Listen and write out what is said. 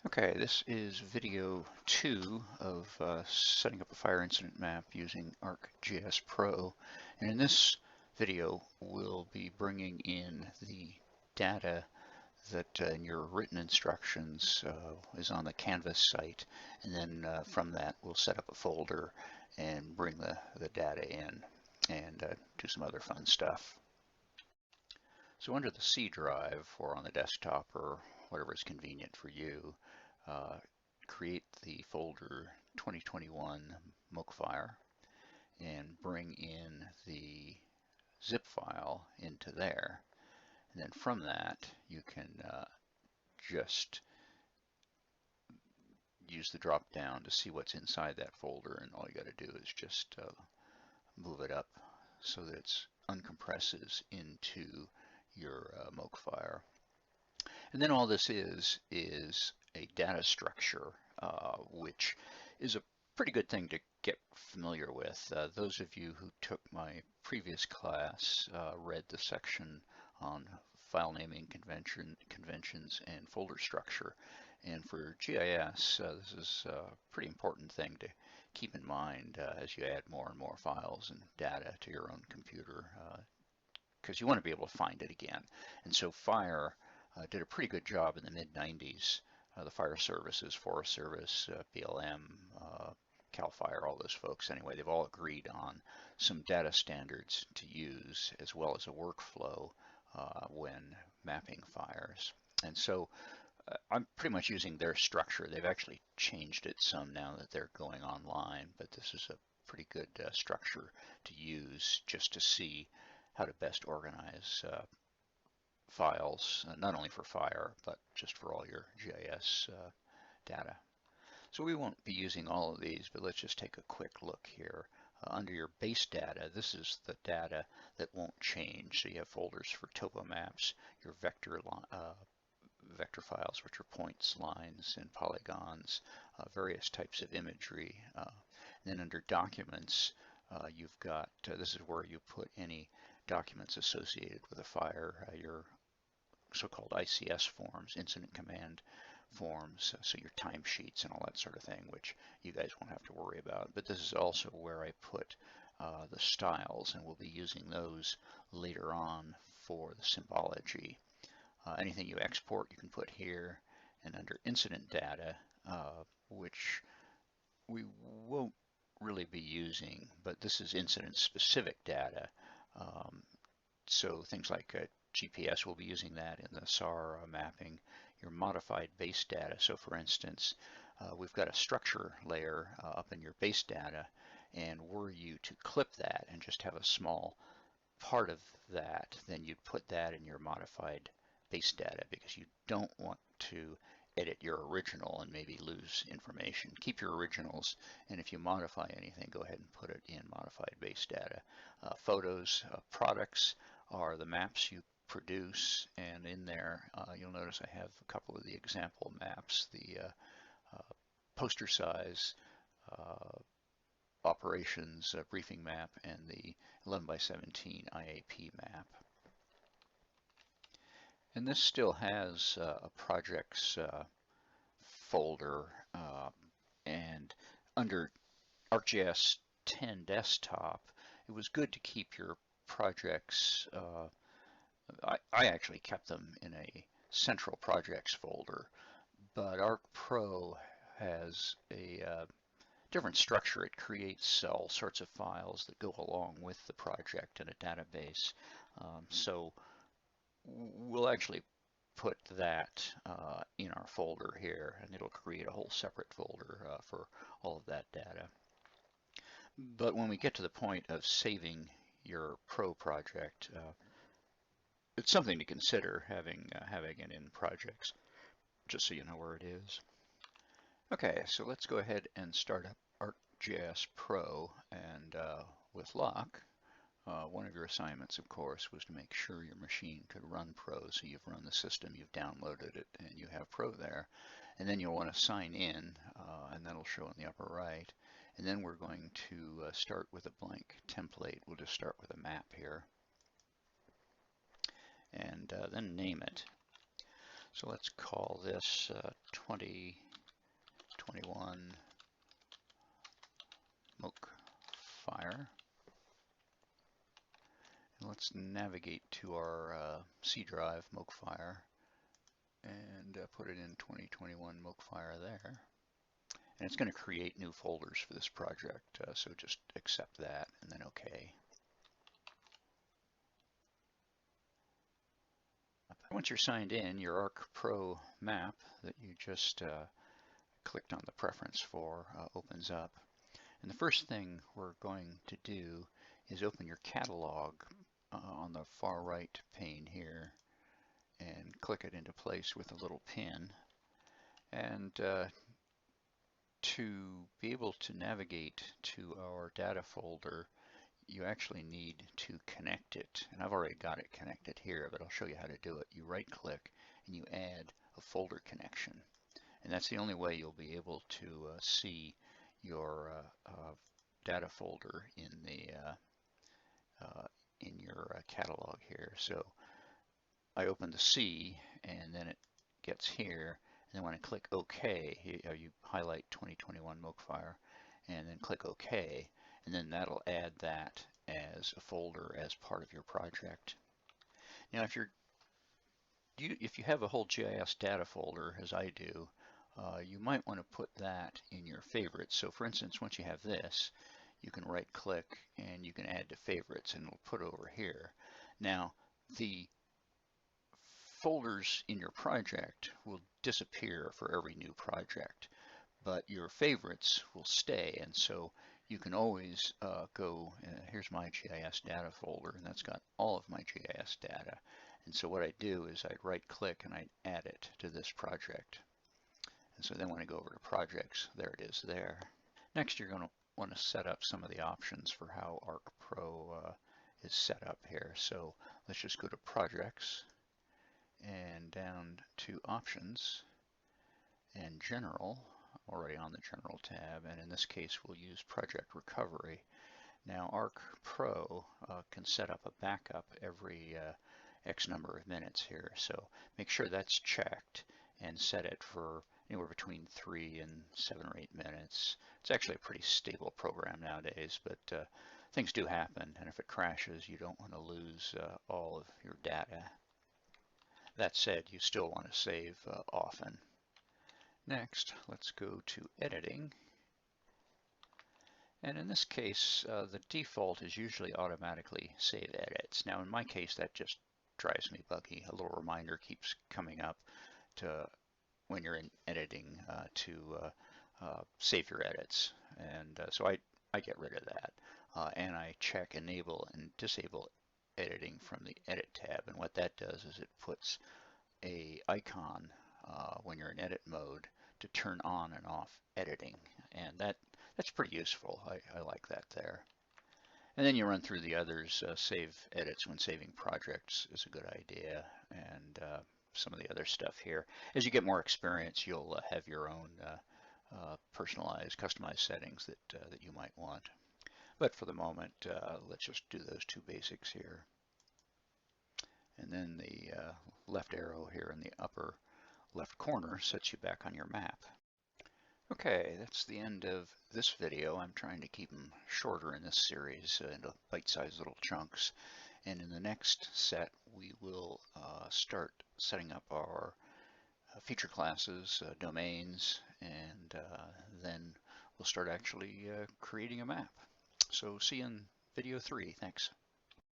Okay, this is video 2 of setting up a fire incident map using ArcGIS Pro. And in this video, we'll be bringing in the data that in your written instructions is on the Canvas site. And then from that, we'll set up a folder and bring the data in and do some other fun stuff. So under the C drive or on the desktop or whatever is convenient for you, create the folder 2021 Mokefire and bring in the zip file into there. And then from that, you can just use the drop down to see what's inside that folder, and all you got to do is just move it up so that it uncompresses into your Mokefire. And then all this is a data structure, which is a pretty good thing to get familiar with. Those of you who took my previous class read the section on file naming conventions and folder structure. And for GIS, this is a pretty important thing to keep in mind as you add more and more files and data to your own computer, because you want to be able to find it again. And so fire did a pretty good job in the mid-90s. The fire services, Forest Service, BLM, CAL FIRE, all those folks, anyway, they've all agreed on some data standards to use as well as a workflow when mapping fires. And so I'm pretty much using their structure. They've actually changed it some now that they're going online, but this is a pretty good structure to use just to see how to best organize files, not only for fire, but just for all your GIS data. So we won't be using all of these, but let's just take a quick look here. Under your base data, this is the data that won't change. So you have folders for topo maps, your vector files, which are points, lines, and polygons, various types of imagery. Then under documents, you've got, this is where you put any documents associated with a fire, your so-called ICS forms, incident command forms, so your timesheets and all that sort of thing, which you guys won't have to worry about. But this is also where I put the styles, and we'll be using those later on for the symbology. Anything you export you can put here, and under incident data, which we won't really be using, but this is incident specific data. So things like GPS, we'll be using that in the SAR mapping, your modified base data. So for instance, we've got a structure layer up in your base data, and were you to clip that and just have a small part of that, then you'd put that in your modified base data, because you don't want to edit your original and maybe lose information. Keep your originals, and if you modify anything, go ahead and put it in modified base data. Photos, products are the maps you produce, and in there you'll notice I have a couple of the example maps, the poster size operations briefing map and the 11:17 IAP map. And this still has a projects folder, and under ArcGIS 10 desktop, it was good to keep your projects. I actually kept them in a central projects folder, but ArcPro has a different structure. It creates all sorts of files that go along with the project in a database. So we'll actually put that in our folder here, and it'll create a whole separate folder for all of that data. But when we get to the point of saving your Pro project, it's something to consider having it in projects, just so you know where it is. Okay, so let's go ahead and start up ArcGIS Pro, and with luck, one of your assignments, of course, was to make sure your machine could run Pro. So you've run the system, you've downloaded it, and you have Pro there. And then you'll want to sign in, and that'll show in the upper right. And then we're going to start with a blank template. We'll just start with a map here, and then name it. So let's call this 2021 Moke Fire. And let's navigate to our C drive, Mokefire, and put it in 2021 Mokefire there. And it's going to create new folders for this project, so just accept that and then OK. Once you're signed in, your Arc Pro map that you just clicked on the preference for opens up. And the first thing we're going to do is open your catalog on the far right pane here and click it into place with a little pin. And to be able to navigate to our data folder, you actually need to connect it. And I've already got it connected here, but I'll show you how to do it. You right click and you add a folder connection. And that's the only way you'll be able to see your data folder in your catalog here. So I open the C, and then it gets here, and then when I click OK, you highlight 2021 Mokefire, and then click OK, and then that'll add that as a folder as part of your project. Now, if you have a whole GIS data folder, as I do, you might want to put that in your favorites. So for instance, once you have this, you can right click and you can add to favorites and it'll put over here. Now, the folders in your project will disappear for every new project, but your favorites will stay. And so you can always go, here's my GIS data folder, and that's got all of my GIS data. And so what I do is I'd right click and I'd add it to this project. And so then when I go over to projects, there it is there. Next, you're going to want to set up some of the options for how Arc Pro is set up here. So let's just go to projects and down to options and general. I'm already on the general tab, and in this case we'll use project recovery. Now Arc Pro can set up a backup every X number of minutes here, so make sure that's checked and set it for anywhere between 3 and 7 or 8 minutes. It's actually a pretty stable program nowadays, but things do happen, and if it crashes, you don't want to lose all of your data. That said, you still want to save often. Next, let's go to editing. And in this case, the default is usually automatically save edits. Now in my case, that just drives me buggy. A little reminder keeps coming up to when you're in editing to save your edits. And so I get rid of that. And I check enable and disable editing from the edit tab. And what that does is it puts a icon when you're in edit mode to turn on and off editing. And that's pretty useful. I like that there. And then you run through the others. Save edits when saving projects is a good idea, and some of the other stuff here. As you get more experience, you'll have your own personalized, customized settings that you might want. But for the moment, let's just do those two basics here. And then the left arrow here in the upper left corner sets you back on your map. Okay, that's the end of this video. I'm trying to keep them shorter in this series into bite-sized little chunks. And in the next set, we will start setting up our feature classes, domains, and then we'll start actually creating a map. So see you in video 3. Thanks.